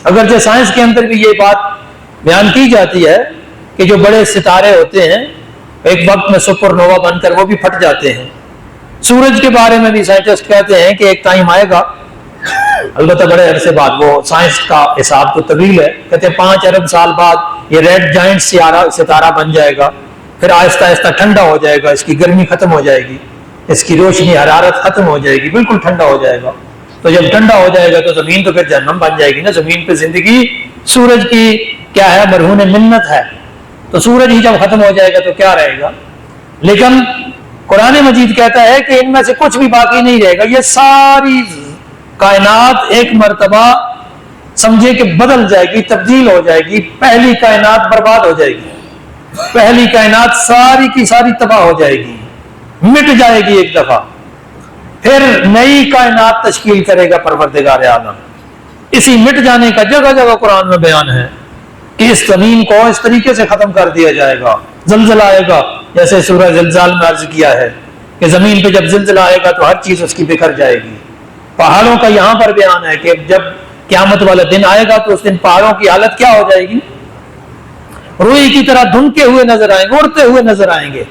اگرچہ سائنس کے اندر بھی یہ بات بیان کی جاتی ہے کہ جو بڑے ستارے ہوتے ہیں ایک وقت میں سپر نووا بن کر وہ بھی پھٹ جاتے ہیں. سورج کے بارے میں بھی سائنٹسٹ کہتے ہیں کہ ایک ٹائم آئے گا، البتہ بڑے عرصے بعد، وہ سائنس کا حساب تو طویل ہے، کہتے ہیں 5 ارب سال بعد یہ ریڈ جائنٹ ستارہ بن جائے گا، پھر آہستہ آہستہ ٹھنڈا ہو جائے گا، اس کی گرمی ختم ہو جائے گی، اس کی روشنی حرارت ختم ہو جائے گی، بالکل ٹھنڈا ہو جائے گا. تو جب ٹھنڈا ہو جائے گا تو زمین تو پھر جہنم بن جائے گی نا. زمین پہ زندگی سورج کی کیا ہے، مرہون منت ہے. تو سورج ہی جب ختم ہو جائے گا تو کیا رہے گا. لیکن قرآن مجید کہتا ہے کہ ان میں سے کچھ بھی باقی نہیں رہے گا. یہ ساری کائنات ایک مرتبہ سمجھے کہ بدل جائے گی، تبدیل ہو جائے گی. پہلی کائنات برباد ہو جائے گی، پہلی کائنات ساری کی ساری تباہ ہو جائے گی، مٹ جائے گی ایک دفعہ. پھر نئی کائنات تشکیل کرے گا پروردگار عالم. اسی مٹ جانے کا جگہ جگہ قرآن میں بیان ہے کہ اس زمین کو اس طریقے سے ختم کر دیا جائے گا. زلزلہ آئے گا، جیسے سورہ زلزال میں عرض کیا ہے کہ زمین پہ جب زلزلہ آئے گا تو ہر چیز اس کی بکھر جائے گی. پہاڑوں کا یہاں پر بیان ہے کہ جب قیامت والا دن آئے گا تو اس دن پہاڑوں کی حالت کیا ہو جائے گی، روئی کی طرح دھنکے ہوئے نظر آئیں گے، اڑتے ہوئے نظر آئیں گے.